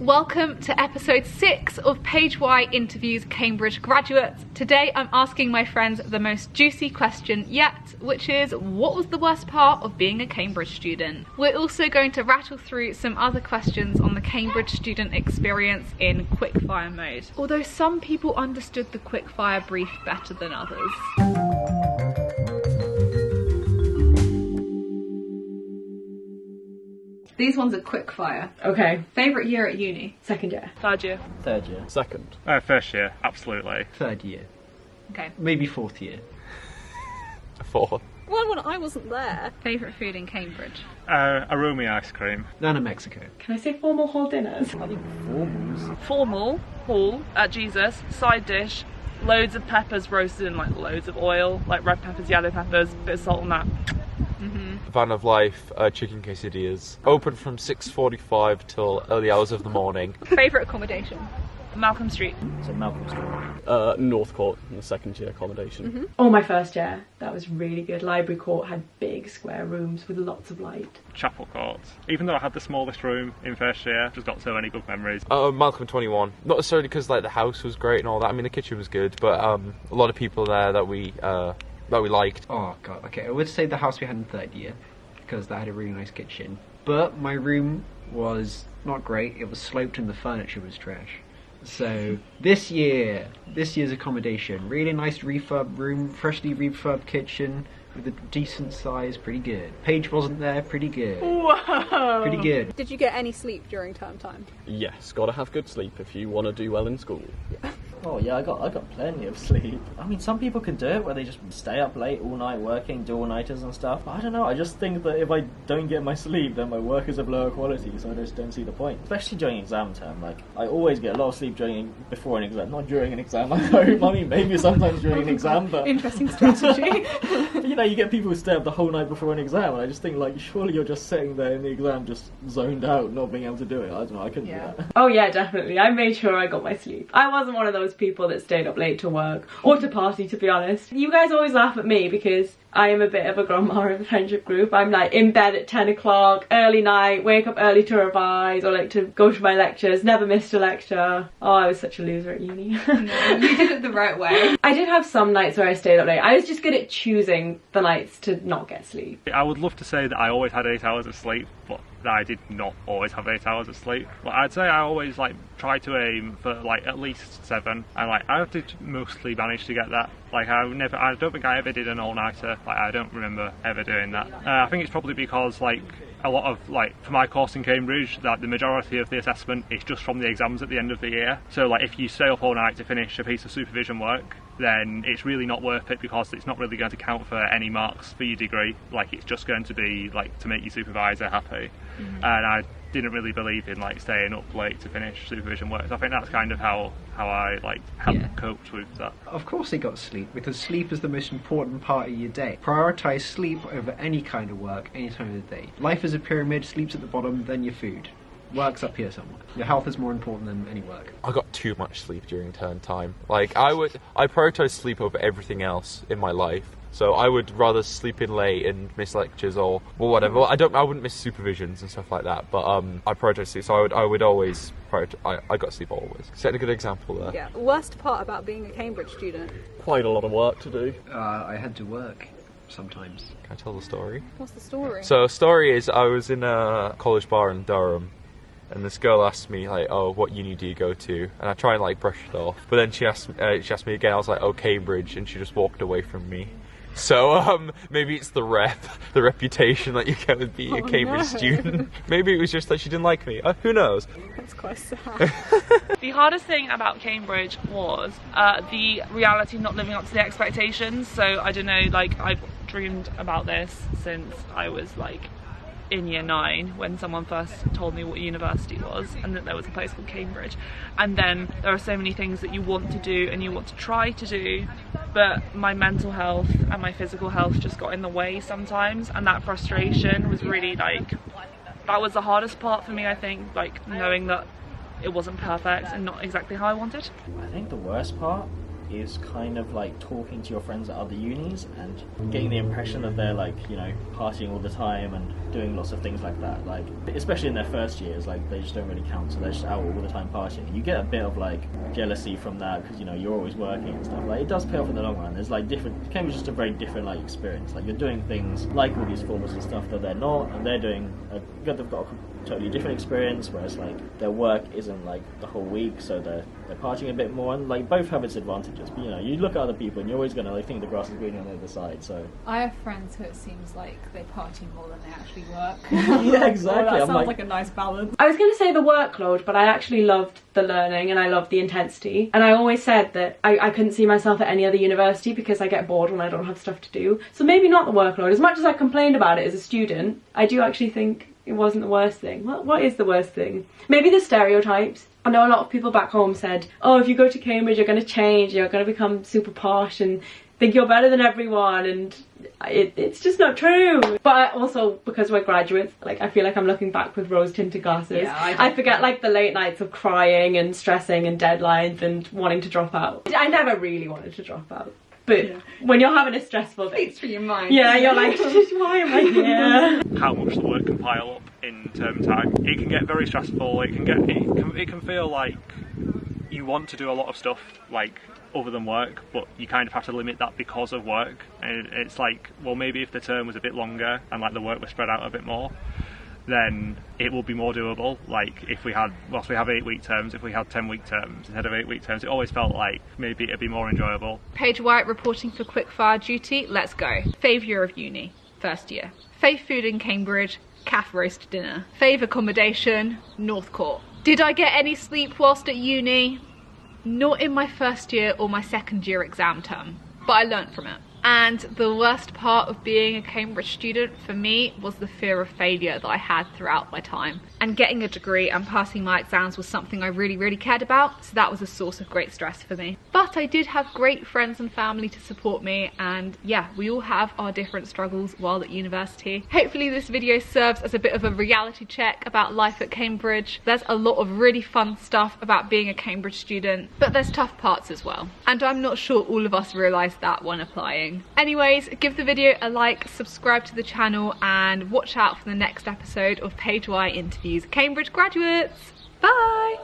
Welcome to episode 6 of PaigeY Interviews Cambridge Graduates. Today I'm asking my friends the most juicy question yet, which is, what was the worst part of being a Cambridge student? We're also going to rattle through some other questions on the Cambridge student experience in quickfire mode, although some people understood the quickfire brief better than others. These ones are quickfire. Okay. Favourite year at uni? Second year. Third year. Third year. Second. First year, absolutely. Third year. Okay. Maybe fourth year. Fourth. Well, when I wasn't there. Favourite food in Cambridge? Arumi ice cream. Nana Mexico. Can I say formal hall dinners? I think formals. Formal hall at Jesus, side dish, loads of peppers roasted in like loads of oil, like red peppers, yellow peppers, bit of salt on that. Van of Life, chicken quesadillas. Open from 6:45 till early hours of the morning. Favourite accommodation? Malcolm Street. So Malcolm Street. North Court in the second year accommodation. Oh, my first year. That was really good. Library Court had big square rooms with lots of light. Chapel Court. Even though I had the smallest room in first year, just got so many good memories. Malcolm 21. Not necessarily because like the house was great and all that. I mean the kitchen was good, but a lot of people there that we liked. Oh god, okay, I would say the house we had in third year, because that had a really nice kitchen. But my room was not great, it was sloped and the furniture was trash. So this year's accommodation, really nice refurb room, freshly refurbed kitchen, with a decent size, pretty good. Paige wasn't there, pretty good. Whoa! Pretty good. Did you get any sleep during term time? Yes, gotta have good sleep if you want to do well in school. Oh yeah, I got plenty of sleep. I mean, some people can do it where they just stay up late all night working, do all-nighters and stuff. But I don't know, I just think that if I don't get my sleep, then my work is of lower quality, so I just don't see the point. Especially during exam term, like, I always get a lot of sleep before an exam, not during an exam. I mean, maybe sometimes during an exam, but... Interesting strategy. You know, you get people who stay up the whole night before an exam, and I just think, like, surely you're just sitting there in the exam just zoned out, not being able to do it. I don't know, I couldn't do that. Oh yeah, definitely. I made sure I got my sleep. I wasn't one of those people that stayed up late to work or to party, to be honest. You guys always laugh at me because I am a bit of a grandma of the friendship group. I'm like in bed at 10 o'clock, early night, wake up early to revise or like to go to my lectures, never missed a lecture. Oh, I was such a loser at uni. No, you did it the right way. I did have some nights where I stayed up late. I was just good at choosing the nights to not get sleep. I would love to say that I always had 8 hours of sleep, but that I did not always have 8 hours of sleep. But I'd say I always like try to aim for like at least 7, and like I did mostly manage to get that. Like I don't think I ever did an all-nighter. Like I don't remember ever doing that. I think it's probably because like a lot of like for my course in Cambridge, that the majority of the assessment is just from the exams at the end of the year. So like if you stay up all night to finish a piece of supervision work, then it's really not worth it because it's not really going to count for any marks for your degree. Like it's just going to be like to make your supervisor happy. And I didn't really believe in like staying up late to finish supervision work. So I think that's kind of how I like coped with that. Of course they got sleep, because sleep is the most important part of your day. Prioritise sleep over any kind of work, any time of the day. Life is a pyramid, sleep's at the bottom, then your food. Work's up here somewhere. Your health is more important than any work. I got too much sleep during term time. Like I prioritize sleep over everything else in my life. So I would rather sleep in late and miss lectures or whatever. Well, I wouldn't miss supervisions and stuff like that. But I prioritize sleep, so I would always prioritize. I got sleep always. Set a good example there. Yeah. Worst part about being a Cambridge student? Quite a lot of work to do. I had to work sometimes. Can I tell the story? What's the story? So the story is I was in a college bar in Durham. And this girl asked me like, "Oh, what uni do you go to?" And I try and like brush it off. But then she asked me again. I was like, "Oh, Cambridge," and she just walked away from me. So maybe it's the reputation that you get with being a Cambridge student. Maybe it was just that she didn't like me. Who knows? That's quite sad. The hardest thing about Cambridge was the reality not living up to the expectations. So I don't know, like I've dreamed about this since I was like in year 9 when someone first told me what university was and that there was a place called Cambridge. And then there are so many things that you want to do and you want to try to do, but my mental health and my physical health just got in the way sometimes, and that frustration was really like, that was the hardest part for me, I think, like knowing that it wasn't perfect and not exactly how I wanted. I think the worst part is kind of like talking to your friends at other unis and getting the impression that they're like, you know, partying all the time and doing lots of things like that. Like, especially in their first years, like they just don't really count, so they're just out all the time partying. You get a bit of like jealousy from that because, you know, you're always working and stuff. Like, it does pay off in the long run. There's like different, Cambridge is just a very different like experience. Like, you're doing things like all these formals and stuff that they're not, and they're doing they've got a totally different experience, whereas like their work isn't like the whole week, so they're partying a bit more, and like both have its advantages. But, you know, you look at other people and you're always gonna like think the grass is greener on the other side. So I have friends who it seems like they party more than they actually work. yeah, exactly. Well, that I'm sounds like a nice balance. I was going to say the workload, but I actually loved the learning and I loved the intensity. And I always said that I couldn't see myself at any other university because I get bored when I don't have stuff to do. So maybe not the workload. As much as I complained about it as a student, I do actually think it wasn't the worst thing. What is the worst thing? Maybe the stereotypes. I know a lot of people back home said, oh, if you go to Cambridge, you're going to change, you're going to become super posh and think you're better than everyone, and it's just not true. But also, because we're graduates, like, I feel like I'm looking back with rose-tinted glasses. Yeah, I forget like the late nights of crying and stressing and deadlines and wanting to drop out. I never really wanted to drop out. But when you're having a stressful day, It's for your mind. yeah, you're like, why am I here? How much the work can pile up in term time. It can get very stressful. It can feel like you want to do a lot of stuff like other than work, but you kind of have to limit that because of work. And it's like, well, maybe if the term was a bit longer and like the work was spread out a bit more, then it will be more doable. Like, if we had, whilst we have 8-week terms, if we had 10-week terms instead of 8-week terms, it always felt like maybe it'd be more enjoyable. Paige White reporting for quickfire duty. Let's go. Fave year of uni, first year. Fave food in Cambridge, calf roast dinner. Fave accommodation, North Court. Did I get any sleep whilst at uni? Not in my first year or my second year exam term, but I learnt from it. And the worst part of being a Cambridge student for me was the fear of failure that I had throughout my time. And getting a degree and passing my exams was something I really, really cared about, so that was a source of great stress for me. But I did have great friends and family to support me, and yeah, we all have our different struggles while at university. Hopefully this video serves as a bit of a reality check about life at Cambridge. There's a lot of really fun stuff about being a Cambridge student, but there's tough parts as well. And I'm not sure all of us realise that when applying. Anyways, give the video a like, subscribe to the channel, and watch out for the next episode of PaigeY Interviews Cambridge Graduates. Bye!